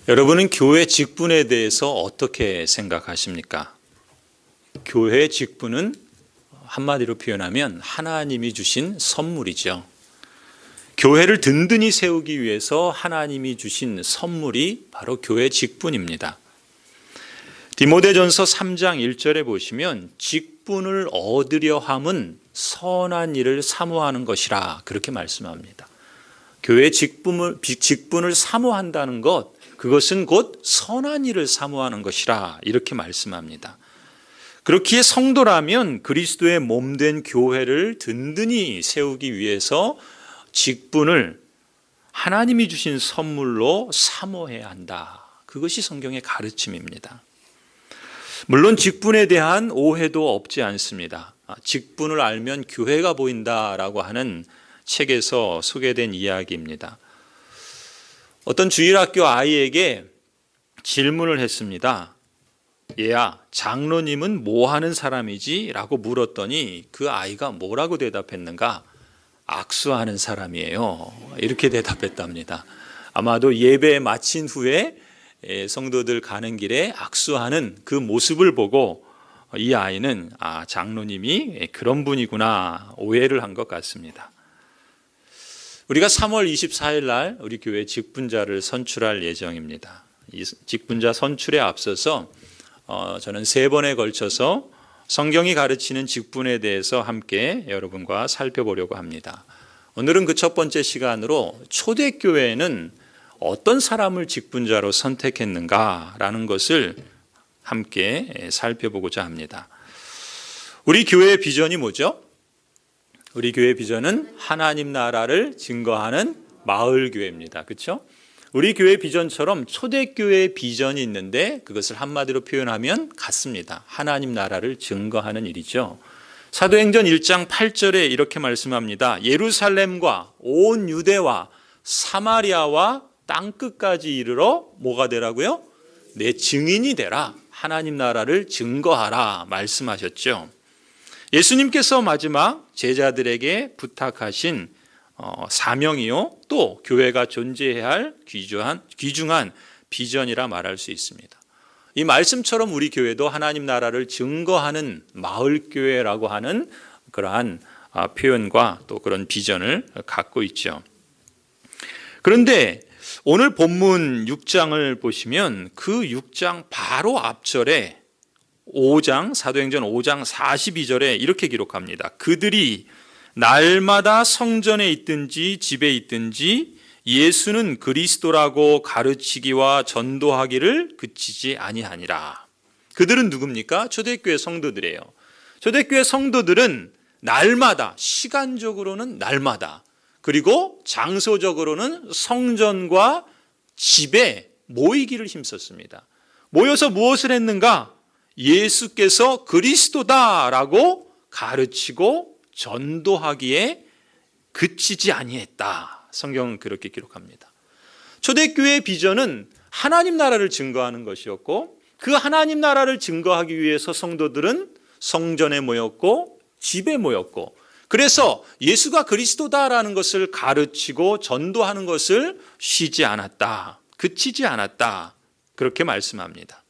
여러분은 교회 직분에 대해서 어떻게 생각하십니까? 교회 직분은 한마디로 표현하면 하나님이 주신 선물이죠. 교회를 든든히 세우기 위해서 하나님이 주신 선물이 바로 교회 직분입니다. 디모데전서 3장 1절에 보시면 직분을 얻으려 함은 선한 일을 사모하는 것이라 그렇게 말씀합니다. 교회 직분을 사모한다는 것, 그것은 곧 선한 일을 사모하는 것이라 이렇게 말씀합니다. 그렇기에 성도라면 그리스도의 몸된 교회를 든든히 세우기 위해서 직분을 하나님이 주신 선물로 사모해야 한다. 그것이 성경의 가르침입니다. 물론 직분에 대한 오해도 없지 않습니다. 직분을 알면 교회가 보인다라고 하는 책에서 소개된 이야기입니다. 어떤 주일학교 아이에게 질문을 했습니다. 얘야, 장로님은 뭐 하는 사람이지? 라고 물었더니 그 아이가 뭐라고 대답했는가? 악수하는 사람이에요. 이렇게 대답했답니다. 아마도 예배 마친 후에 성도들 가는 길에 악수하는 그 모습을 보고 이 아이는 장로님이 그런 분이구나 오해를 한 것 같습니다. 우리가 3월 24일 날 우리 교회 직분자를 선출할 예정입니다. 이 직분자 선출에 앞서서 저는 3번에 걸쳐서 성경이 가르치는 직분에 대해서 함께 여러분과 살펴보려고 합니다. 오늘은 그 첫 번째 시간으로 초대교회는 어떤 사람을 직분자로 선택했는가라는 것을 함께 살펴보고자 합니다. 우리 교회의 비전이 뭐죠? 우리 교회 비전은 하나님 나라를 증거하는 마을교회입니다. 그렇죠? 우리 교회 비전처럼 초대교회의 비전이 있는데 그것을 한마디로 표현하면 같습니다. 하나님 나라를 증거하는 일이죠. 사도행전 1장 8절에 이렇게 말씀합니다. 예루살렘과 온 유대와 사마리아와 땅끝까지 이르러 뭐가 되라고요? 내 증인이 되라. 하나님 나라를 증거하라 말씀하셨죠. 예수님께서 마지막 제자들에게 부탁하신 사명이요, 또 교회가 존재해야 할 귀중한 비전이라 말할 수 있습니다. 이 말씀처럼 우리 교회도 하나님 나라를 증거하는 마을교회라고 하는 그러한 표현과 또 그런 비전을 갖고 있죠. 그런데 오늘 본문 6장을 보시면 그 6장 바로 앞절에 5장, 사도행전 5장 42절에 이렇게 기록합니다. 그들이 날마다 성전에 있든지 집에 있든지 예수는 그리스도라고 가르치기와 전도하기를 그치지 아니하니라. 그들은 누굽니까? 초대교회 성도들이에요. 초대교회 성도들은 날마다, 시간적으로는 날마다, 그리고 장소적으로는 성전과 집에 모이기를 힘썼습니다. 모여서 무엇을 했는가? 예수께서 그리스도다라고 가르치고 전도하기에 그치지 아니했다. 성경은 그렇게 기록합니다. 초대교회의 비전은 하나님 나라를 증거하는 것이었고 그 하나님 나라를 증거하기 위해서 성도들은 성전에 모였고 집에 모였고 그래서 예수가 그리스도다라는 것을 가르치고 전도하는 것을 쉬지 않았다. 그치지 않았다. 그렇게 말씀합니다.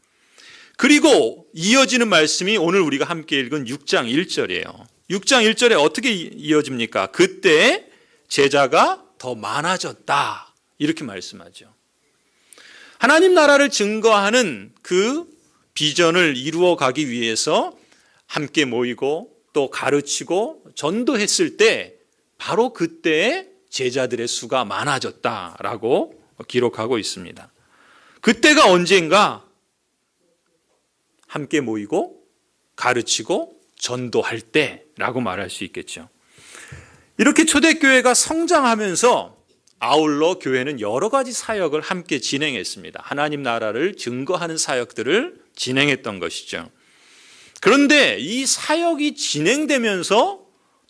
그리고 이어지는 말씀이 오늘 우리가 함께 읽은 6장 1절이에요. 6장 1절에 어떻게 이어집니까? 그때 제자가 더 많아졌다. 이렇게 말씀하죠. 하나님 나라를 증거하는 그 비전을 이루어 가기 위해서 함께 모이고 또 가르치고 전도했을 때 바로 그때 제자들의 수가 많아졌다라고 기록하고 있습니다. 그때가 언젠가? 함께 모이고 가르치고 전도할 때라고 말할 수 있겠죠. 이렇게 초대교회가 성장하면서 아울러 교회는 여러 가지 사역을 함께 진행했습니다. 하나님 나라를 증거하는 사역들을 진행했던 것이죠. 그런데 이 사역이 진행되면서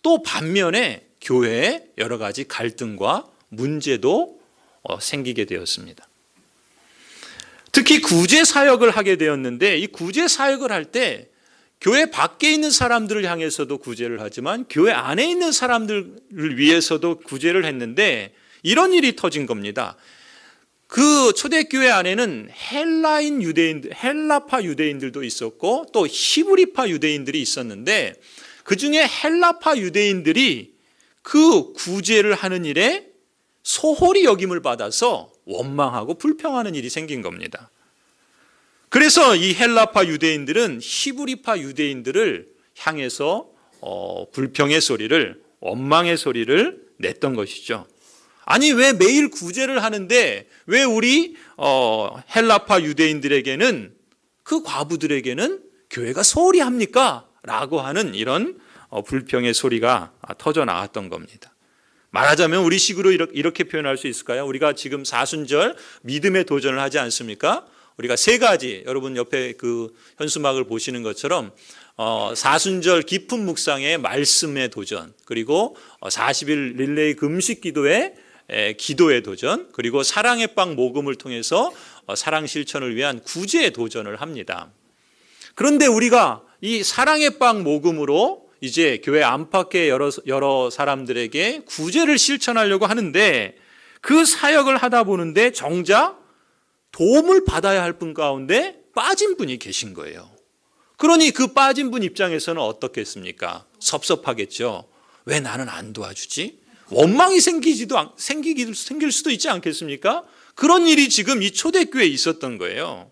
또 반면에 교회에 여러 가지 갈등과 문제도 생기게 되었습니다. 특히 구제 사역을 하게 되었는데 이 구제 사역을 할 때 교회 밖에 있는 사람들을 향해서도 구제를 하지만 교회 안에 있는 사람들을 위해서도 구제를 했는데 이런 일이 터진 겁니다. 그 초대교회 안에는 헬라인 유대인들, 헬라파 유대인들도 있었고 또 히브리파 유대인들이 있었는데 그 중에 헬라파 유대인들이 그 구제를 하는 일에 소홀히 여김을 받아서 원망하고 불평하는 일이 생긴 겁니다. 그래서 이 헬라파 유대인들은 히브리파 유대인들을 향해서 불평의 소리를, 원망의 소리를 냈던 것이죠. 아니 왜 매일 구제를 하는데 왜 우리 헬라파 유대인들에게는, 그 과부들에게는 교회가 소홀히 합니까? 라고 하는 이런 불평의 소리가 터져 나왔던 겁니다. 말하자면 우리 식으로 이렇게 표현할 수 있을까요? 우리가 지금 사순절 믿음의 도전을 하지 않습니까? 우리가 세 가지, 여러분 옆에 그 현수막을 보시는 것처럼 사순절 깊은 묵상의 말씀의 도전, 그리고 40일 릴레이 금식 기도의 도전, 그리고 사랑의 빵 모금을 통해서 사랑 실천을 위한 구제의 도전을 합니다. 그런데 우리가 이 사랑의 빵 모금으로 이제 교회 안팎의 여러 사람들에게 구제를 실천하려고 하는데 그 사역을 하다 보는데 정작 도움을 받아야 할 분 가운데 빠진 분이 계신 거예요. 그러니 그 빠진 분 입장에서는 어떻겠습니까? 섭섭하겠죠. 왜 나는 안 도와주지? 원망이 생길 수도 있지 않겠습니까? 그런 일이 지금 이 초대교회에 있었던 거예요.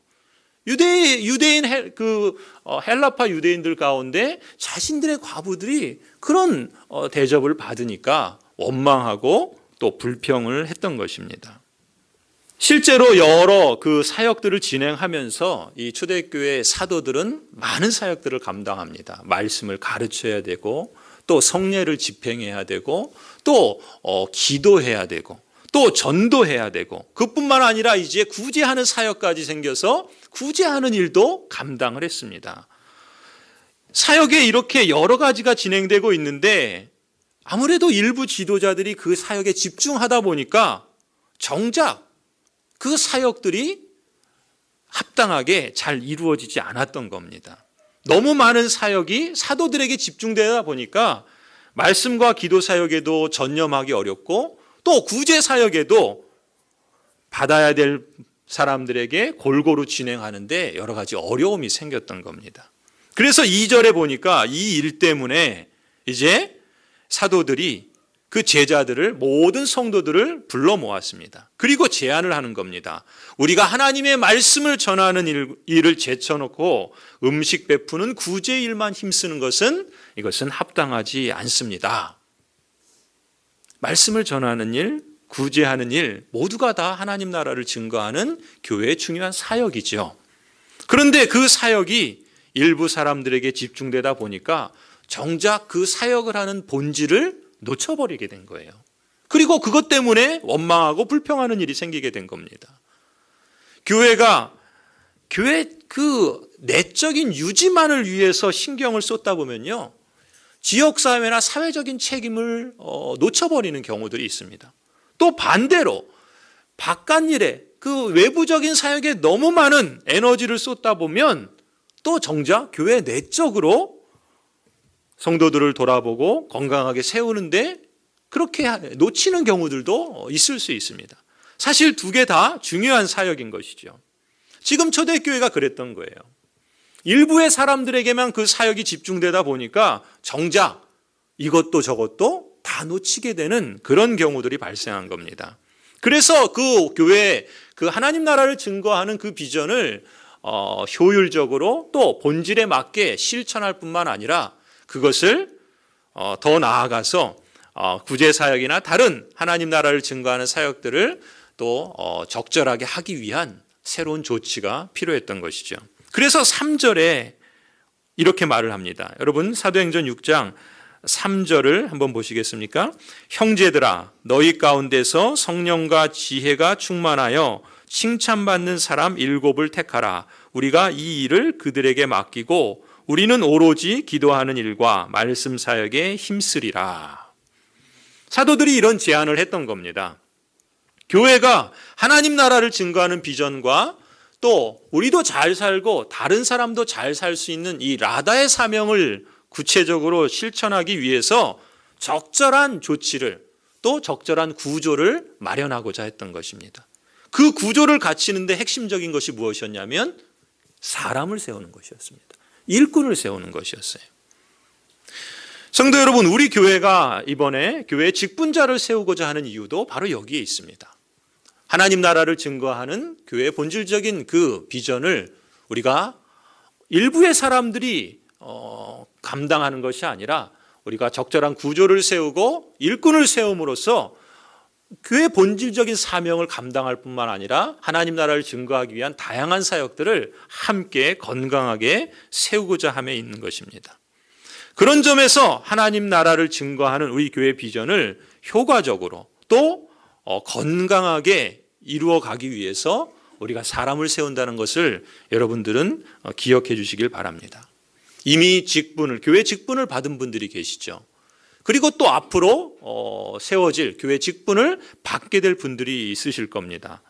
유대인 헬라파 유대인들 가운데 자신들의 과부들이 그런 대접을 받으니까 원망하고 또 불평을 했던 것입니다. 실제로 여러 그 사역들을 진행하면서 이 초대교회 사도들은 많은 사역들을 감당합니다. 말씀을 가르쳐야 되고 또 성례를 집행해야 되고 또 기도해야 되고 또 전도해야 되고, 그뿐만 아니라 이제 구제하는 사역까지 생겨서 구제하는 일도 감당을 했습니다. 사역에 이렇게 여러 가지가 진행되고 있는데 아무래도 일부 지도자들이 그 사역에 집중하다 보니까 정작 그 사역들이 합당하게 잘 이루어지지 않았던 겁니다. 너무 많은 사역이 사도들에게 집중되다 보니까 말씀과 기도 사역에도 전념하기 어렵고 또 구제 사역에도 받아야 될 사람들에게 골고루 진행하는데 여러 가지 어려움이 생겼던 겁니다. 그래서 2절에 보니까 이 일 때문에 이제 사도들이 그 제자들을, 모든 성도들을 불러 모았습니다. 그리고 제안을 하는 겁니다. 우리가 하나님의 말씀을 전하는 일을 제쳐놓고 음식 베푸는 구제 일만 힘쓰는 것은 이것은 합당하지 않습니다. 말씀을 전하는 일, 구제하는 일 모두가 다 하나님 나라를 증거하는 교회의 중요한 사역이죠. 그런데 그 사역이 일부 사람들에게 집중되다 보니까 정작 그 사역을 하는 본질을 놓쳐버리게 된 거예요. 그리고 그것 때문에 원망하고 불평하는 일이 생기게 된 겁니다. 교회 그 내적인 유지만을 위해서 신경을 쏟다 보면요, 지역사회나 사회적인 책임을 놓쳐버리는 경우들이 있습니다. 또 반대로 바깥일에 그 외부적인 사역에 너무 많은 에너지를 쏟다 보면 또 정작 교회 내적으로 성도들을 돌아보고 건강하게 세우는데 그렇게 놓치는 경우들도 있을 수 있습니다. 사실 두 개 다 중요한 사역인 것이죠. 지금 초대교회가 그랬던 거예요. 일부의 사람들에게만 그 사역이 집중되다 보니까 정작 이것도 저것도 다 놓치게 되는 그런 경우들이 발생한 겁니다. 그래서 그 교회, 그 하나님 나라를 증거하는 그 비전을 효율적으로 또 본질에 맞게 실천할 뿐만 아니라 그것을 더 나아가서 구제 사역이나 다른 하나님 나라를 증거하는 사역들을 또 적절하게 하기 위한 새로운 조치가 필요했던 것이죠. 그래서 3절에 이렇게 말을 합니다. 여러분 사도행전 6장 3절을 한번 보시겠습니까? 형제들아, 너희 가운데서 성령과 지혜가 충만하여 칭찬받는 사람 7을 택하라. 우리가 이 일을 그들에게 맡기고 우리는 오로지 기도하는 일과 말씀 사역에 힘쓰리라. 사도들이 이런 제안을 했던 겁니다. 교회가 하나님 나라를 증거하는 비전과 또 우리도 잘 살고 다른 사람도 잘 살 수 있는 이 라다의 사명을 구체적으로 실천하기 위해서 적절한 조치를 또 적절한 구조를 마련하고자 했던 것입니다. 그 구조를 갖추는데 핵심적인 것이 무엇이었냐면 사람을 세우는 것이었습니다. 일꾼을 세우는 것이었어요. 성도 여러분, 우리 교회가 이번에 교회 직분자를 세우고자 하는 이유도 바로 여기에 있습니다. 하나님 나라를 증거하는 교회의 본질적인 그 비전을 우리가 일부의 사람들이 감당하는 것이 아니라 우리가 적절한 구조를 세우고 일꾼을 세움으로써 교회의 본질적인 사명을 감당할 뿐만 아니라 하나님 나라를 증거하기 위한 다양한 사역들을 함께 건강하게 세우고자 함에 있는 것입니다. 그런 점에서 하나님 나라를 증거하는 우리 교회의 비전을 효과적으로 또 건강하게 이루어 가기 위해서 우리가 사람을 세운다는 것을 여러분들은 기억해 주시길 바랍니다. 이미 교회 직분을 받은 분들이 계시죠. 그리고 또 앞으로 세워질 교회 직분을 받게 될 분들이 있으실 겁니다.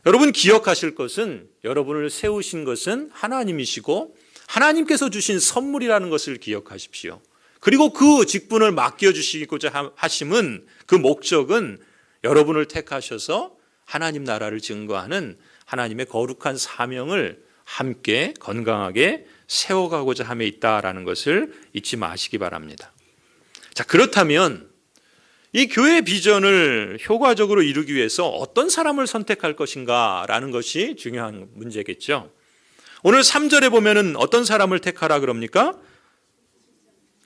여러분 기억하실 것은 여러분을 세우신 것은 하나님이시고 하나님께서 주신 선물이라는 것을 기억하십시오. 그리고 그 직분을 맡겨주시고자 하심은 그 목적은 여러분을 택하셔서 하나님 나라를 증거하는 하나님의 거룩한 사명을 함께 건강하게 세워가고자 함에 있다라는 것을 잊지 마시기 바랍니다. 자, 그렇다면 이 교회 비전을 효과적으로 이루기 위해서 어떤 사람을 선택할 것인가라는 것이 중요한 문제겠죠. 오늘 3절에 보면은 어떤 사람을 택하라 그럽니까?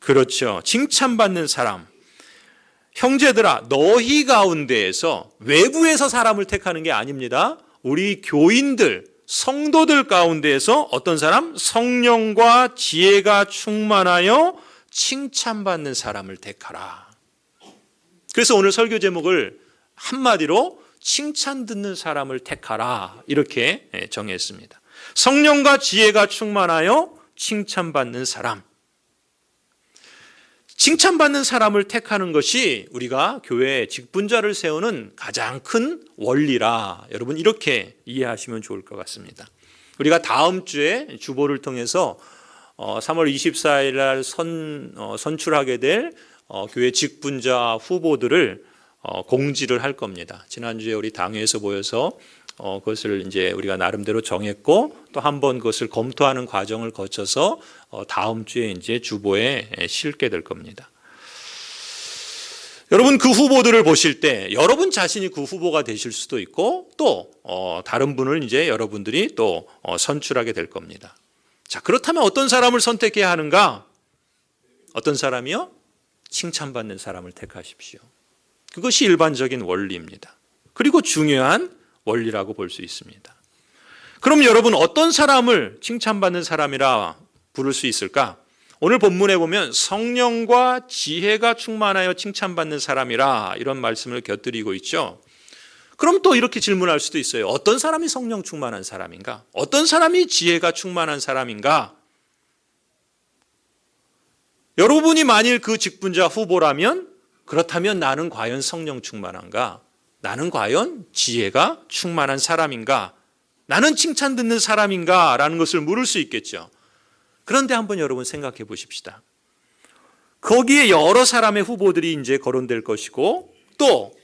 그렇죠. 칭찬받는 사람. 형제들아, 너희 가운데에서 외부에서 사람을 택하는 게 아닙니다. 우리 교인들, 성도들 가운데에서 어떤 사람? 성령과 지혜가 충만하여 칭찬받는 사람을 택하라. 그래서 오늘 설교 제목을 한마디로 칭찬 듣는 사람을 택하라 이렇게 정했습니다. 성령과 지혜가 충만하여 칭찬받는 사람. 칭찬받는 사람을 택하는 것이 우리가 교회 직분자를 세우는 가장 큰 원리라 여러분 이렇게 이해하시면 좋을 것 같습니다. 우리가 다음 주에 주보를 통해서 3월 24일 날 선출하게 될 교회 직분자 후보들을 공지를 할 겁니다. 지난주에 우리 당회에서 모여서 그것을 이제 우리가 나름대로 정했고 또 한 번 그것을 검토하는 과정을 거쳐서 다음 주에 이제 주보에 실게 될 겁니다. 여러분 그 후보들을 보실 때 여러분 자신이 그 후보가 되실 수도 있고 또 다른 분을 이제 여러분들이 또 선출하게 될 겁니다. 자, 그렇다면 어떤 사람을 선택해야 하는가? 어떤 사람이요? 칭찬받는 사람을 택하십시오. 그것이 일반적인 원리입니다. 그리고 중요한 원리라고 볼 수 있습니다. 그럼 여러분 어떤 사람을 칭찬받는 사람이라 부를 수 있을까? 오늘 본문에 보면 성령과 지혜가 충만하여 칭찬받는 사람이라 이런 말씀을 곁들이고 있죠. 그럼 또 이렇게 질문할 수도 있어요. 어떤 사람이 성령 충만한 사람인가? 어떤 사람이 지혜가 충만한 사람인가? 여러분이 만일 그 직분자 후보라면 그렇다면 나는 과연 성령 충만한가? 나는 과연 지혜가 충만한 사람인가? 나는 칭찬 듣는 사람인가? 라는 것을 물을 수 있겠죠. 그런데 한번 여러분 생각해 보십시다. 거기에 여러 사람의 후보들이 이제 거론될 것이고 또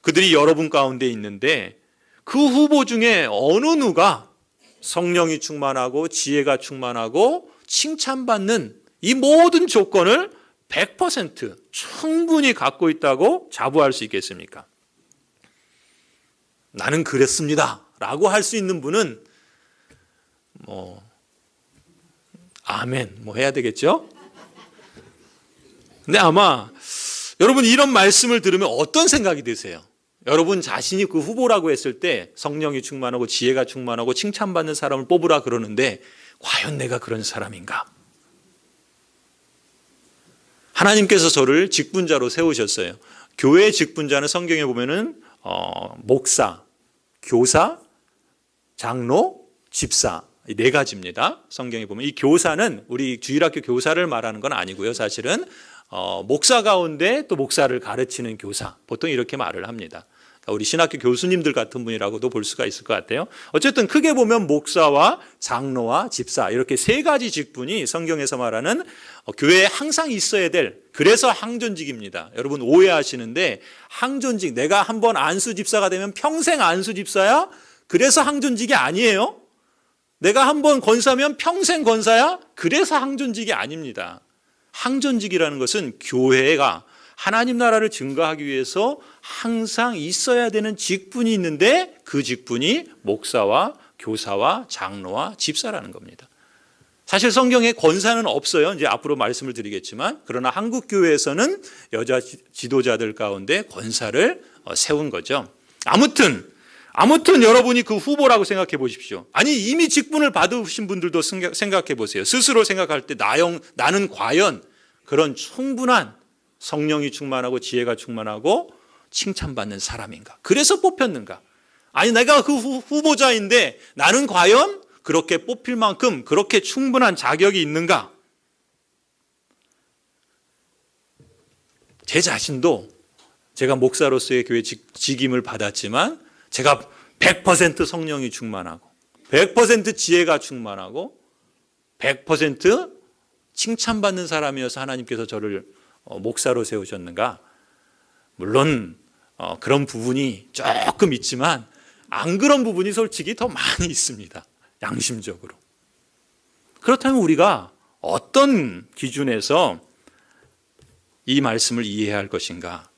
그들이 여러분 가운데 있는데 그 후보 중에 어느 누가 성령이 충만하고 지혜가 충만하고 칭찬받는 이 모든 조건을 100% 충분히 갖고 있다고 자부할 수 있겠습니까? 나는 그랬습니다 라고 할 수 있는 분은 아멘 해야 되겠죠? 근데 아마 여러분 이런 말씀을 들으면 어떤 생각이 드세요? 여러분 자신이 그 후보라고 했을 때 성령이 충만하고 지혜가 충만하고 칭찬받는 사람을 뽑으라 그러는데 과연 내가 그런 사람인가? 하나님께서 저를 직분자로 세우셨어요. 교회 직분자는 성경에 보면은 목사, 교사, 장로, 집사 이 네 가지입니다. 성경에 보면 이 교사는 우리 주일학교 교사를 말하는 건 아니고요. 사실은 목사 가운데 또 목사를 가르치는 교사 보통 이렇게 말을 합니다. 우리 신학교 교수님들 같은 분이라고도 볼 수가 있을 것 같아요. 어쨌든 크게 보면 목사와 장로와 집사 이렇게 세 가지 직분이 성경에서 말하는 교회에 항상 있어야 될, 그래서 항존직입니다. 여러분 오해하시는데 항존직, 내가 한번 안수 집사가 되면 평생 안수 집사야? 그래서 항존직이 아니에요. 내가 한번 권사면 평생 권사야? 그래서 항존직이 아닙니다. 항존직이라는 것은 교회가 하나님 나라를 증거하기 위해서 항상 있어야 되는 직분이 있는데 그 직분이 목사와 교사와 장로와 집사라는 겁니다. 사실 성경에 권사는 없어요. 이제 앞으로 말씀을 드리겠지만, 그러나 한국 교회에서는 여자 지도자들 가운데 권사를 세운 거죠. 아무튼 여러분이 그 후보라고 생각해 보십시오. 아니 이미 직분을 받으신 분들도 생각해 보세요. 스스로 생각할 때 나는 과연 그런 충분한 성령이 충만하고 지혜가 충만하고 칭찬받는 사람인가? 그래서 뽑혔는가? 아니 내가 그 후보자인데 나는 과연 그렇게 뽑힐 만큼 그렇게 충분한 자격이 있는가? 제 자신도 제가 목사로서의 교회 직임을 받았지만 제가 100% 성령이 충만하고 100% 지혜가 충만하고 100% 칭찬받는 사람이어서 하나님께서 저를 목사로 세우셨는가? 물론 그런 부분이 조금 있지만 안 그런 부분이 솔직히 더 많이 있습니다. 양심적으로. 그렇다면 우리가 어떤 기준에서 이 말씀을 이해해야 할 것인가?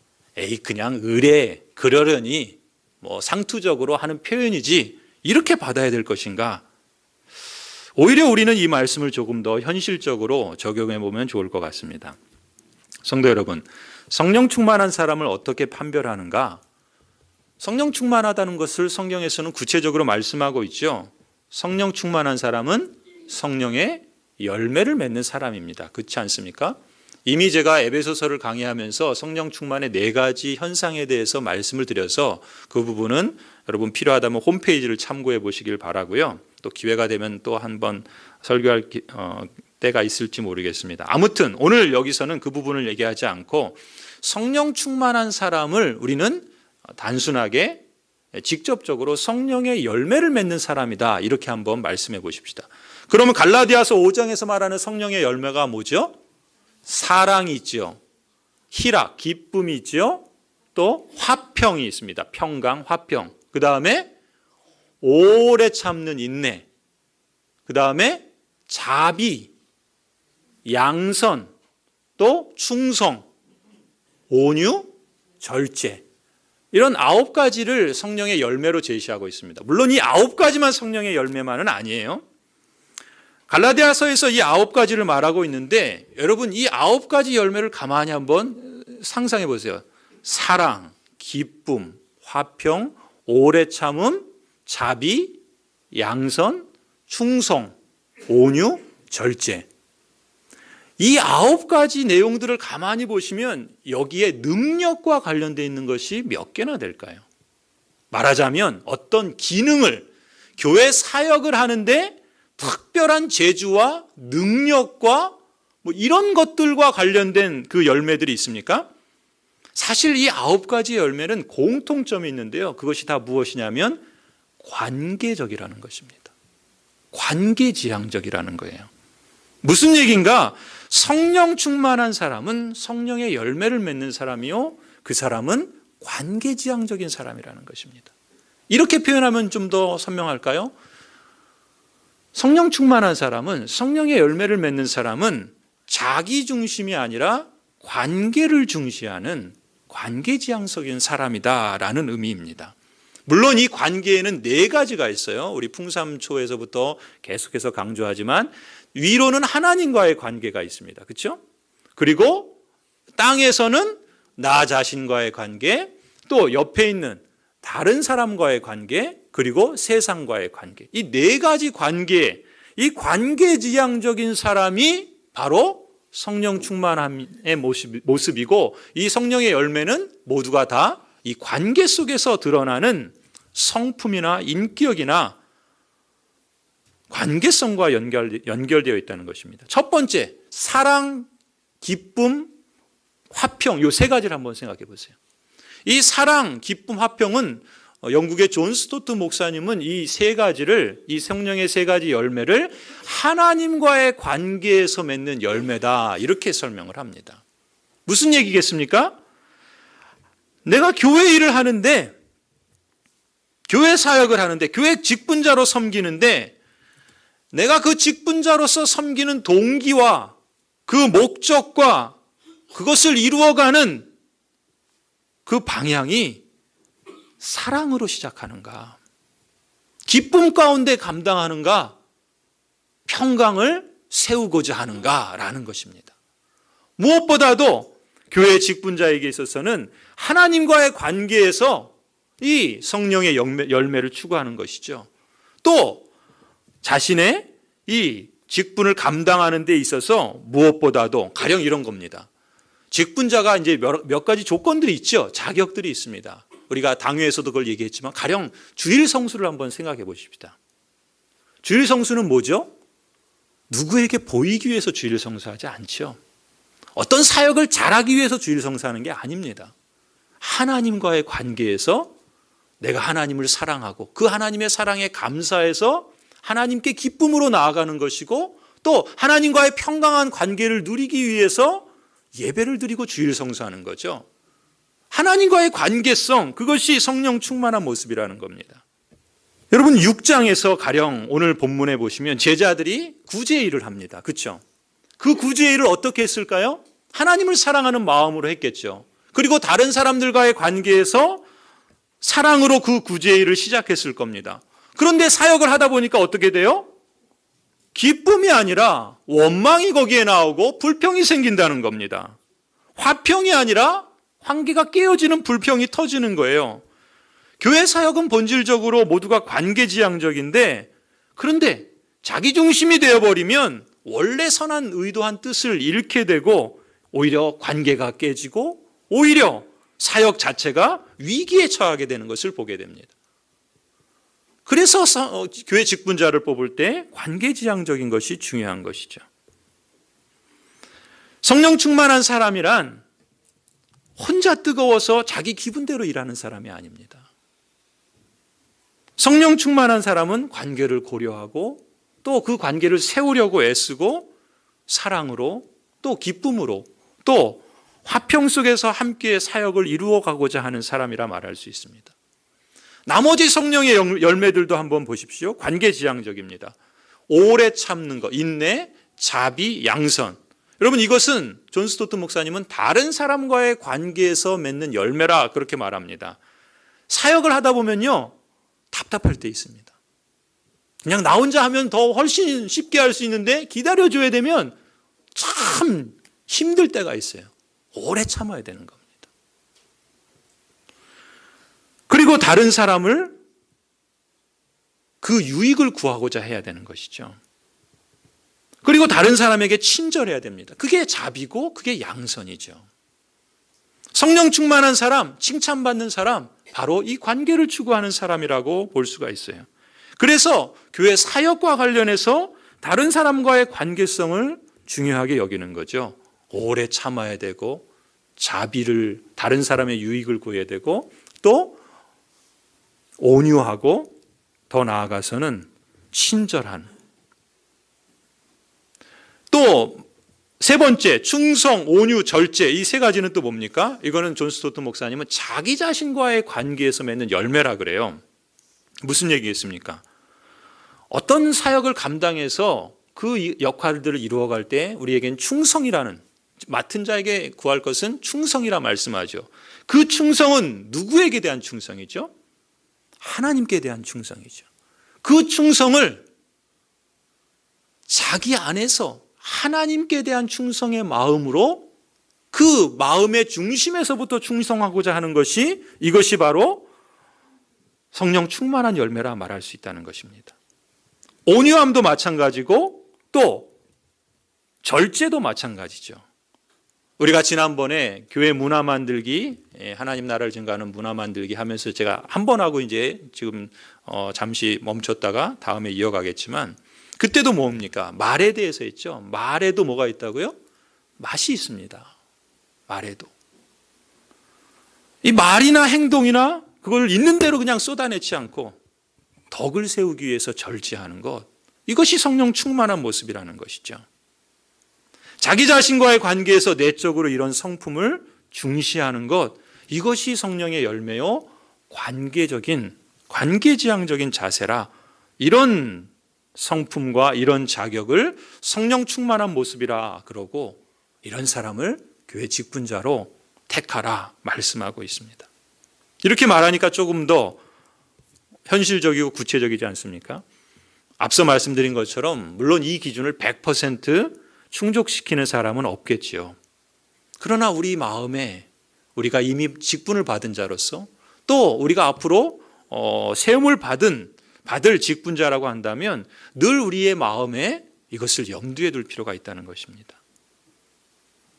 그냥 의례 그러려니 상투적으로 하는 표현이지 이렇게 받아야 될 것인가? 오히려 우리는 이 말씀을 조금 더 현실적으로 적용해 보면 좋을 것 같습니다. 성도 여러분, 성령 충만한 사람을 어떻게 판별하는가? 성령 충만하다는 것을 성경에서는 구체적으로 말씀하고 있죠. 성령 충만한 사람은 성령의 열매를 맺는 사람입니다. 그렇지 않습니까? 이미 제가 에베소서를 강의하면서 성령 충만의 4가지 현상에 대해서 말씀을 드려서 그 부분은 여러분 필요하다면 홈페이지를 참고해 보시길 바라고요. 또 기회가 되면 또 한번 설교할 때가 있을지 모르겠습니다. 아무튼 오늘 여기서는 그 부분을 얘기하지 않고 성령 충만한 사람을 우리는 단순하게 직접적으로 성령의 열매를 맺는 사람이다 이렇게 한번 말씀해 보십시다. 그러면 갈라디아서 5장에서 말하는 성령의 열매가 뭐죠? 사랑이 있죠. 희락, 기쁨이 있죠. 또 화평이 있습니다. 평강, 화평. 그 다음에 오래 참는 인내. 그 다음에 자비, 양선, 또 충성, 온유, 절제. 이런 9가지를 성령의 열매로 제시하고 있습니다. 물론 이 9가지만 성령의 열매만은 아니에요. 갈라디아서에서 이 9가지를 말하고 있는데 여러분 이 9가지 열매를 가만히 한번 상상해 보세요. 사랑, 기쁨, 화평, 오래 참음, 자비, 양선, 충성, 온유, 절제. 이 9가지 내용들을 가만히 보시면 여기에 능력과 관련되어 있는 것이 몇 개나 될까요? 말하자면 어떤 기능을, 교회 사역을 하는데 특별한 재주와 능력과 이런 것들과 관련된 그 열매들이 있습니까? 사실 이 9가지 열매는 공통점이 있는데요. 그것이 다 무엇이냐면 관계적이라는 것입니다. 관계지향적이라는 거예요. 무슨 얘기인가? 성령 충만한 사람은 성령의 열매를 맺는 사람이요. 그 사람은 관계지향적인 사람이라는 것입니다. 이렇게 표현하면 좀 더 선명할까요? 성령 충만한 사람은, 성령의 열매를 맺는 사람은 자기 중심이 아니라 관계를 중시하는 관계지향적인 사람이다라는 의미입니다. 물론 이 관계에는 4가지가 있어요. 우리 풍삼초에서부터 계속해서 강조하지만 위로는 하나님과의 관계가 있습니다. 그렇죠? 그리고 땅에서는 나 자신과의 관계, 또 옆에 있는 다른 사람과의 관계, 그리고 세상과의 관계. 이 4가지 관계, 이 관계지향적인 사람이 바로 성령 충만함의 모습이고 이 성령의 열매는 모두가 다 이 관계 속에서 드러나는 성품이나 인격이나 관계성과 연결되어 있다는 것입니다. 첫 번째, 사랑, 기쁨, 화평, 이 3가지를 한번 생각해 보세요. 이 사랑, 기쁨, 화평은 영국의 존 스토트 목사님은 이 세 가지를, 이 성령의 세 가지 열매를 하나님과의 관계에서 맺는 열매다, 이렇게 설명을 합니다. 무슨 얘기겠습니까? 내가 교회 일을 하는데, 교회 사역을 하는데, 교회 직분자로 섬기는데, 내가 그 직분자로서 섬기는 동기와 그 목적과 그것을 이루어가는 그 방향이 사랑으로 시작하는가, 기쁨 가운데 감당하는가, 평강을 세우고자 하는가라는 것입니다. 무엇보다도 교회 직분자에게 있어서는 하나님과의 관계에서 이 성령의 열매를 추구하는 것이죠. 또 자신의 이 직분을 감당하는 데 있어서 무엇보다도 가령 이런 겁니다. 직분자가 이제 몇 가지 조건들이 있죠. 자격들이 있습니다. 우리가 당회에서도 그걸 얘기했지만 가령 주일 성수를 한번 생각해 보십시다. 주일 성수는 뭐죠? 누구에게 보이기 위해서 주일 성수하지 않죠. 어떤 사역을 잘하기 위해서 주일 성수하는 게 아닙니다. 하나님과의 관계에서 내가 하나님을 사랑하고 그 하나님의 사랑에 감사해서 하나님께 기쁨으로 나아가는 것이고, 또 하나님과의 평강한 관계를 누리기 위해서 예배를 드리고 주일 성수하는 거죠. 하나님과의 관계성, 그것이 성령 충만한 모습이라는 겁니다. 여러분 6장에서 가령 오늘 본문에 보시면 제자들이 구제의 일을 합니다. 그렇죠? 그 구제의 일을 어떻게 했을까요? 하나님을 사랑하는 마음으로 했겠죠. 그리고 다른 사람들과의 관계에서 사랑으로 그 구제의 일을 시작했을 겁니다. 그런데 사역을 하다 보니까 어떻게 돼요? 기쁨이 아니라 원망이 거기에 나오고 불평이 생긴다는 겁니다. 화평이 아니라 관계가 깨어지는 불평이 터지는 거예요. 교회 사역은 본질적으로 모두가 관계지향적인데, 그런데 자기중심이 되어버리면 원래 선한 의도한 뜻을 잃게 되고 오히려 관계가 깨지고 오히려 사역 자체가 위기에 처하게 되는 것을 보게 됩니다. 그래서 교회 직분자를 뽑을 때 관계지향적인 것이 중요한 것이죠. 성령 충만한 사람이란 혼자 뜨거워서 자기 기분대로 일하는 사람이 아닙니다. 성령 충만한 사람은 관계를 고려하고 또 그 관계를 세우려고 애쓰고 사랑으로 또 기쁨으로 또 화평 속에서 함께 사역을 이루어가고자 하는 사람이라 말할 수 있습니다. 나머지 성령의 열매들도 한번 보십시오. 관계지향적입니다. 오래 참는 것, 인내, 자비, 양선. 여러분 이것은 존 스토트 목사님은 다른 사람과의 관계에서 맺는 열매라 그렇게 말합니다. 사역을 하다 보면요, 답답할 때 있습니다. 그냥 나 혼자 하면 더 훨씬 쉽게 할 수 있는데 기다려줘야 되면 참 힘들 때가 있어요. 오래 참아야 되는 겁니다. 그리고 다른 사람을 그 유익을 구하고자 해야 되는 것이죠. 그리고 다른 사람에게 친절해야 됩니다. 그게 자비고 그게 양선이죠. 성령 충만한 사람, 칭찬받는 사람, 바로 이 관계를 추구하는 사람이라고 볼 수가 있어요. 그래서 교회 사역과 관련해서 다른 사람과의 관계성을 중요하게 여기는 거죠. 오래 참아야 되고 자비를, 다른 사람의 유익을 구해야 되고 또 온유하고 더 나아가서는 친절한, 또 세 번째 충성, 온유, 절제, 이 세 가지는 또 뭡니까? 이거는 존 스토트 목사님은 자기 자신과의 관계에서 맺는 열매라 그래요. 무슨 얘기겠습니까? 어떤 사역을 감당해서 그 역할들을 이루어갈 때 우리에겐 충성이라는, 맡은 자에게 구할 것은 충성이라 말씀하죠. 그 충성은 누구에게 대한 충성이죠? 하나님께 대한 충성이죠. 그 충성을 자기 안에서 하나님께 대한 충성의 마음으로 그 마음의 중심에서부터 충성하고자 하는 것이, 이것이 바로 성령 충만한 열매라 말할 수 있다는 것입니다. 온유함도 마찬가지고 또 절제도 마찬가지죠. 우리가 지난번에 교회 문화 만들기, 하나님 나라를 증거하는 문화 만들기 하면서 제가 한 번 하고 이제 지금 잠시 멈췄다가 다음에 이어가겠지만, 그때도 뭡니까? 말에 대해서 했죠. 말에도 뭐가 있다고요? 맛이 있습니다. 말에도. 이 말이나 행동이나 그걸 있는 대로 그냥 쏟아내지 않고 덕을 세우기 위해서 절제하는 것, 이것이 성령 충만한 모습이라는 것이죠. 자기 자신과의 관계에서 내적으로 이런 성품을 중시하는 것, 이것이 성령의 열매요 관계지향적인 자세라, 이런 성품과 이런 자격을 성령 충만한 모습이라 그러고, 이런 사람을 교회 직분자로 택하라 말씀하고 있습니다. 이렇게 말하니까 조금 더 현실적이고 구체적이지 않습니까? 앞서 말씀드린 것처럼 물론 이 기준을 100% 충족시키는 사람은 없겠지요. 그러나 우리 마음에 우리가 이미 직분을 받은 자로서, 또 우리가 앞으로 세움을 받을 직분자라고 한다면 늘 우리의 마음에 이것을 염두에 둘 필요가 있다는 것입니다.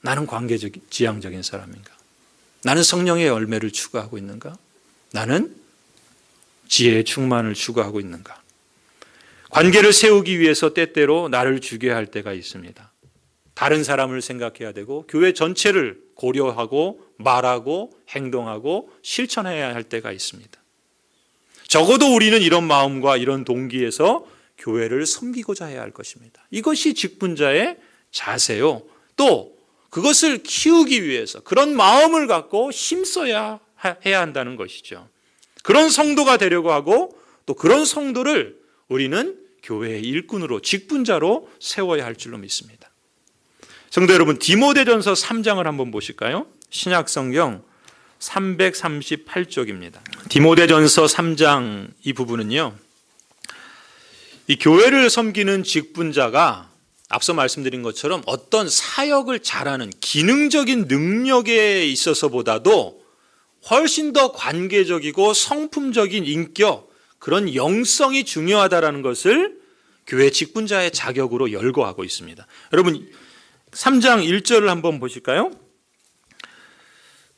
나는 관계지향적인 사람인가? 나는 성령의 열매를 추구하고 있는가? 나는 지혜의 충만을 추구하고 있는가? 관계를 세우기 위해서 때때로 나를 죽여야 할 때가 있습니다. 다른 사람을 생각해야 되고 교회 전체를 고려하고 말하고 행동하고 실천해야 할 때가 있습니다. 적어도 우리는 이런 마음과 이런 동기에서 교회를 섬기고자 해야 할 것입니다. 이것이 직분자의 자세요. 또 그것을 키우기 위해서 그런 마음을 갖고 힘써야 해야 한다는 것이죠. 그런 성도가 되려고 하고, 또 그런 성도를 우리는 교회의 일꾼으로, 직분자로 세워야 할 줄로 믿습니다. 성도 여러분, 디모데전서 3장을 한번 보실까요? 신약성경 338쪽입니다. 디모데전서 3장 이 부분은요, 이 교회를 섬기는 직분자가 앞서 말씀드린 것처럼 어떤 사역을 잘하는 기능적인 능력에 있어서보다도 훨씬 더 관계적이고 성품적인 인격, 그런 영성이 중요하다라는 것을 교회 직분자의 자격으로 열거하고 있습니다. 여러분 3장 1절을 한번 보실까요?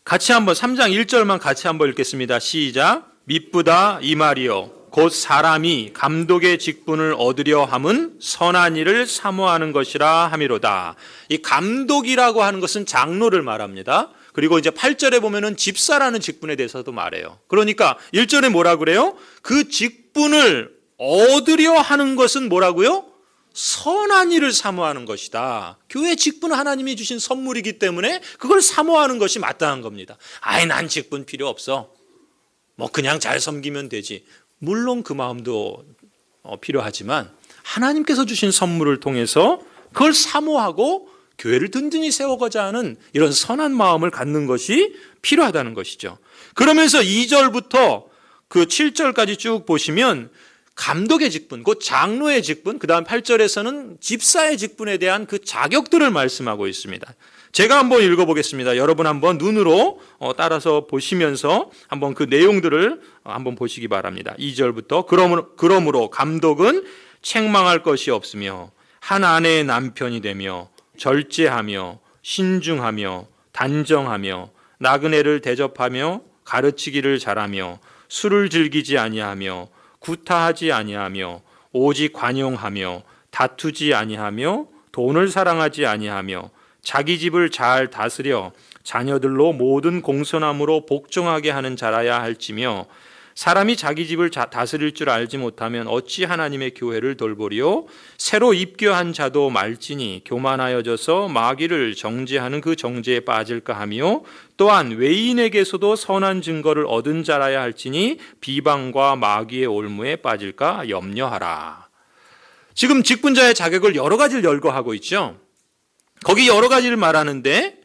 같이 한번 3장 1절만 같이 한번 읽겠습니다. 시작. 미쁘다 이 말이요 곧 사람이 감독의 직분을 얻으려 함은 선한 일을 사모하는 것이라 함이로다. 이 감독이라고 하는 것은 장로를 말합니다. 그리고 이제 8절에 보면은 집사라는 직분에 대해서도 말해요. 그러니까 1절에 뭐라 그래요? 그 직분을 얻으려 하는 것은 뭐라고요? 선한 일을 사모하는 것이다. 교회 직분은 하나님이 주신 선물이기 때문에 그걸 사모하는 것이 마땅한 겁니다. 아이, 난 직분 필요 없어. 뭐 그냥 잘 섬기면 되지. 물론 그 마음도 필요하지만 하나님께서 주신 선물을 통해서 그걸 사모하고 교회를 든든히 세워가자 하는 이런 선한 마음을 갖는 것이 필요하다는 것이죠. 그러면서 2절부터 그 7절까지 쭉 보시면 감독의 직분, 곧 장로의 직분, 그 다음 8절에서는 집사의 직분에 대한 그 자격들을 말씀하고 있습니다. 제가 한번 읽어보겠습니다. 여러분 한번 눈으로 따라서 보시면서 한번 그 내용들을 한번 보시기 바랍니다. 2절부터 그러므로 감독은 책망할 것이 없으며 한 아내의 남편이 되며 절제하며 신중하며 단정하며 나그네를 대접하며 가르치기를 잘하며 술을 즐기지 아니하며 구타하지 아니하며 오직 관용하며 다투지 아니하며 돈을 사랑하지 아니하며 자기 집을 잘 다스려 자녀들로 모든 공손함으로 복종하게 하는 자라야 할지며 사람이 자기 집을 다스릴 줄 알지 못하면 어찌 하나님의 교회를 돌보리요? 새로 입교한 자도 말지니 교만하여져서 마귀를 정죄하는 그 정죄에 빠질까 하며 또한 외인에게서도 선한 증거를 얻은 자라야 할지니 비방과 마귀의 올무에 빠질까 염려하라. 지금 직분자의 자격을 여러 가지를 열거하고 있죠. 거기 여러 가지를 말하는데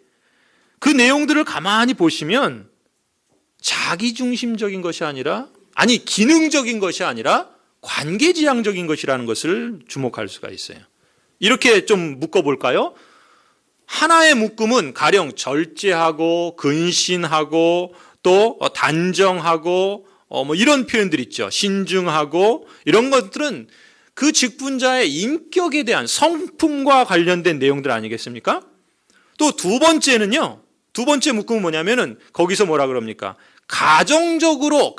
그 내용들을 가만히 보시면 자기중심적인 것이 아니라, 아니 기능적인 것이 아니라 관계지향적인 것이라는 것을 주목할 수가 있어요. 이렇게 좀 묶어볼까요? 하나의 묶음은 가령 절제하고 근신하고 또 단정하고 뭐 이런 표현들 있죠. 신중하고 이런 것들은 그 직분자의 인격에 대한 성품과 관련된 내용들 아니겠습니까? 또 두 번째는요. 두 번째 묶음은 뭐냐면은 거기서 뭐라 그럽니까? 가정적으로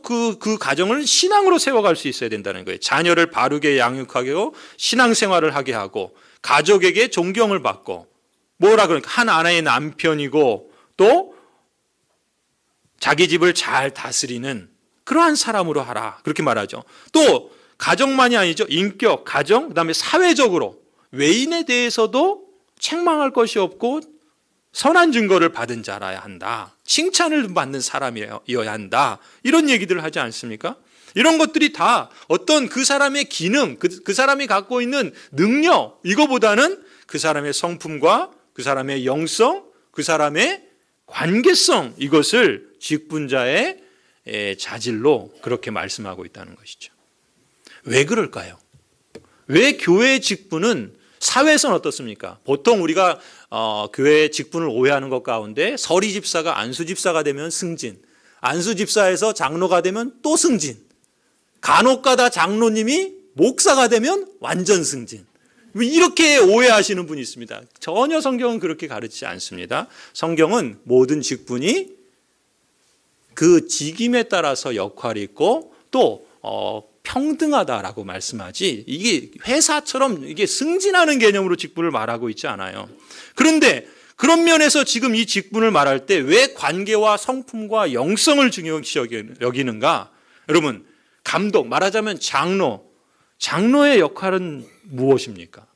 그 가정을 신앙으로 세워갈 수 있어야 된다는 거예요. 자녀를 바르게 양육하게 하고 신앙생활을 하게 하고 가족에게 존경을 받고 뭐라 그러니까 한 아내의 남편이고 또 자기 집을 잘 다스리는 그러한 사람으로 하라. 그렇게 말하죠. 또 가정만이 아니죠. 인격, 가정, 그다음에 사회적으로 외인에 대해서도 책망할 것이 없고 선한 증거를 받은 자라야 한다. 칭찬을 받는 사람이어야 한다. 이런 얘기들을 하지 않습니까? 이런 것들이 다 어떤 그 사람의 기능, 그 사람이 갖고 있는 능력, 이거보다는 그 사람의 성품과 그 사람의 영성, 그 사람의 관계성, 이것을 직분자의 자질로 그렇게 말씀하고 있다는 것이죠. 왜 그럴까요? 왜 교회의 직분은 사회에서는 어떻습니까? 보통 우리가 교회의 직분을 오해하는 것 가운데 서리 집사가 안수 집사가 되면 승진, 안수 집사에서 장로가 되면 또 승진, 간혹가다 장로님이 목사가 되면 완전 승진. 이렇게 오해하시는 분이 있습니다. 전혀 성경은 그렇게 가르치지 않습니다. 성경은 모든 직분이 그 직임에 따라서 역할이 있고 또 평등하다라고 말씀하지, 이게 회사처럼 이게 승진하는 개념으로 직분을 말하고 있지 않아요. 그런데 그런 면에서 지금 이 직분을 말할 때 왜 관계와 성품과 영성을 중요시 여기는가? 여러분, 감독, 말하자면 장로의 역할은 무엇입니까?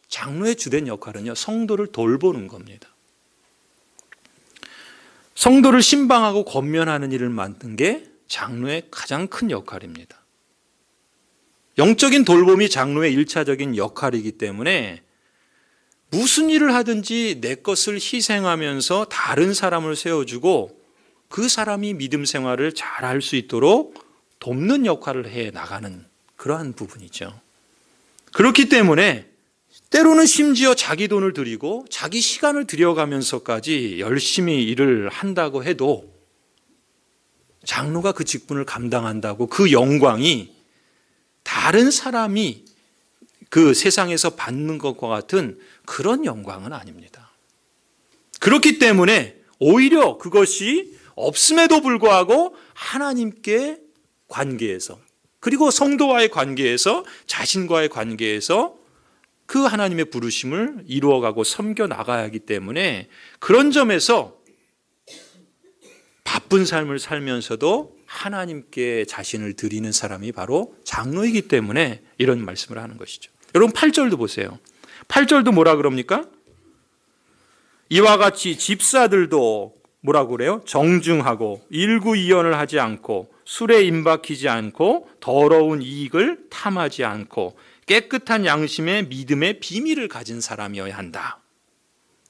장로의 주된 역할은요, 성도를 돌보는 겁니다. 성도를 신방하고 권면하는 일을 맡는 게 장로의 가장 큰 역할입니다. 영적인 돌봄이 장로의 1차적인 역할이기 때문에 무슨 일을 하든지 내 것을 희생하면서 다른 사람을 세워주고 그 사람이 믿음 생활을 잘 할 수 있도록 돕는 역할을 해 나가는 그러한 부분이죠. 그렇기 때문에 때로는 심지어 자기 돈을 들이고 자기 시간을 들여가면서까지 열심히 일을 한다고 해도 장로가 그 직분을 감당한다고 그 영광이 다른 사람이 그 세상에서 받는 것과 같은 그런 영광은 아닙니다. 그렇기 때문에 오히려 그것이 없음에도 불구하고 하나님께 관계에서, 그리고 성도와의 관계에서, 자신과의 관계에서 그 하나님의 부르심을 이루어가고 섬겨 나가야 하기 때문에 그런 점에서 바쁜 삶을 살면서도 하나님께 자신을 드리는 사람이 바로 장로이기 때문에 이런 말씀을 하는 것이죠. 여러분 8절도 보세요. 8절도 뭐라 그럽니까? 이와 같이 집사들도 뭐라고 그래요? 정중하고 일구이연을 하지 않고 술에 임박히지 않고 더러운 이익을 탐하지 않고 깨끗한 양심의 믿음의 비밀을 가진 사람이어야 한다.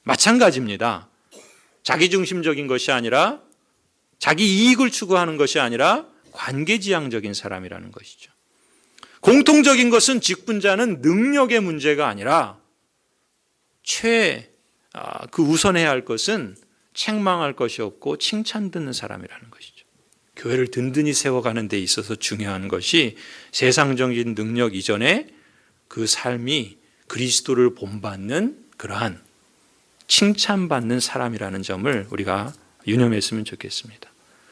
마찬가지입니다. 자기중심적인 것이 아니라, 자기 이익을 추구하는 것이 아니라 관계지향적인 사람이라는 것이죠. 공통적인 것은 직분자는 능력의 문제가 아니라 그 우선해야 할 것은 책망할 것이 없고 칭찬 듣는 사람이라는 것이죠. 교회를 든든히 세워가는 데 있어서 중요한 것이 세상적인 능력 이전에 그 삶이 그리스도를 본받는 그러한 칭찬받는 사람이라는 점을 우리가 유념했으면 좋겠습니다.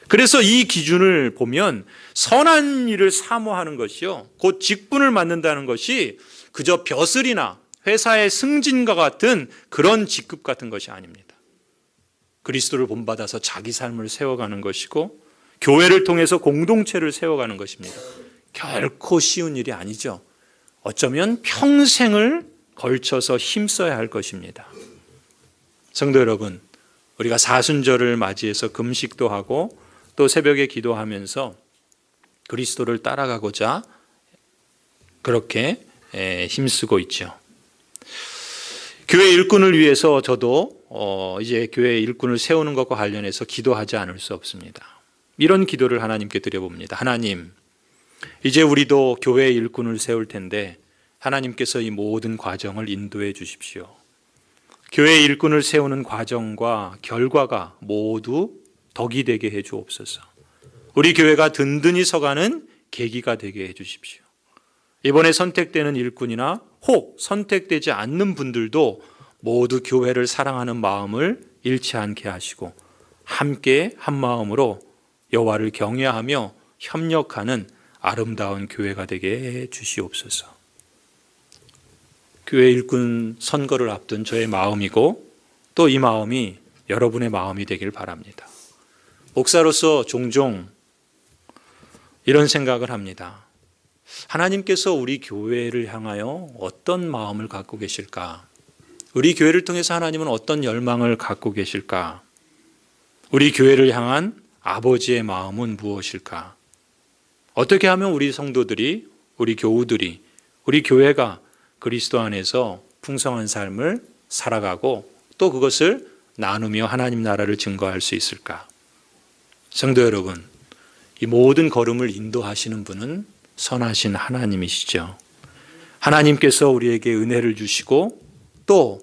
그래서 이 기준을 보면 선한 일을 사모하는 것이요, 곧 직분을 맡는다는 것이 그저 벼슬이나 회사의 승진과 같은 그런 직급 같은 것이 아닙니다. 그리스도를 본받아서 자기 삶을 세워가는 것이고 교회를 통해서 공동체를 세워가는 것입니다. 결코 쉬운 일이 아니죠. 어쩌면 평생을 걸쳐서 힘써야 할 것입니다. 성도 여러분, 우리가 사순절을 맞이해서 금식도 하고 또 새벽에 기도하면서 그리스도를 따라가고자 그렇게 힘쓰고 있죠. 교회 일꾼을 위해서 저도 이제 교회 일꾼을 세우는 것과 관련해서 기도하지 않을 수 없습니다. 이런 기도를 하나님께 드려봅니다. 하나님, 이제 우리도 교회 일꾼을 세울 텐데 하나님께서 이 모든 과정을 인도해 주십시오. 교회 일꾼을 세우는 과정과 결과가 모두 덕이 되게 해 주옵소서. 우리 교회가 든든히 서가는 계기가 되게 해 주십시오. 이번에 선택되는 일꾼이나 혹 선택되지 않는 분들도 모두 교회를 사랑하는 마음을 잃지 않게 하시고 함께 한 마음으로 여호와를 경외하며 협력하는 아름다운 교회가 되게 해 주시옵소서. 교회 일꾼 선거를 앞둔 저의 마음이고 또 이 마음이 여러분의 마음이 되길 바랍니다. 목사로서 종종 이런 생각을 합니다. 하나님께서 우리 교회를 향하여 어떤 마음을 갖고 계실까? 우리 교회를 통해서 하나님은 어떤 열망을 갖고 계실까? 우리 교회를 향한 아버지의 마음은 무엇일까? 어떻게 하면 우리 성도들이, 우리 교우들이, 우리 교회가 그리스도 안에서 풍성한 삶을 살아가고 또 그것을 나누며 하나님 나라를 증거할 수 있을까? 성도 여러분, 이 모든 걸음을 인도하시는 분은 선하신 하나님이시죠. 하나님께서 우리에게 은혜를 주시고 또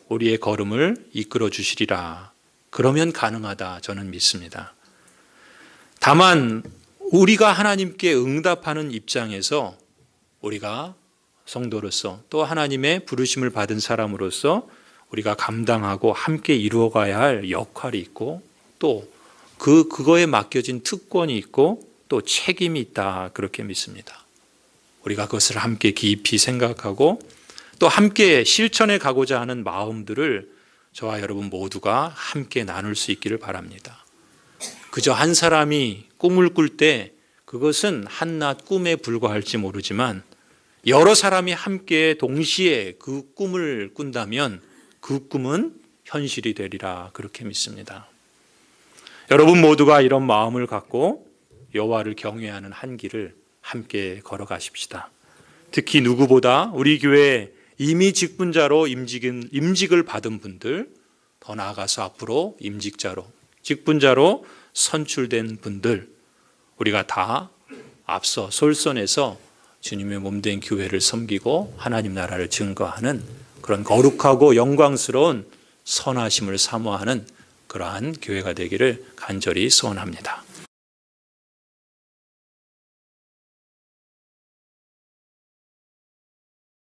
우리의 걸음을 이끌어 주시리라. 그러면 가능하다 저는 믿습니다. 다만 우리가 하나님께 응답하는 입장에서 우리가 성도로서 또 하나님의 부르심을 받은 사람으로서 우리가 감당하고 함께 이루어가야 할 역할이 있고 또 그거에 맡겨진 특권이 있고 또 책임이 있다 그렇게 믿습니다. 우리가 그것을 함께 깊이 생각하고 또 함께 실천해 가고자 하는 마음들을 저와 여러분 모두가 함께 나눌 수 있기를 바랍니다. 그저 한 사람이 꿈을 꿀 때 그것은 한낱 꿈에 불과할지 모르지만 여러 사람이 함께 동시에 그 꿈을 꾼다면 그 꿈은 현실이 되리라 그렇게 믿습니다. 여러분 모두가 이런 마음을 갖고 여호와를 경외하는 한 길을 함께 걸어가십시다. 특히 누구보다 우리 교회에 이미 직분자로 임직을 받은 분들, 더 나아가서 앞으로 임직자로, 직분자로 선출된 분들, 우리가 다 앞서 솔선해서 주님의 몸된 교회를 섬기고 하나님 나라를 증거하는 그런 거룩하고 영광스러운 선하심을 사모하는 그러한 교회가 되기를 간절히 소원합니다.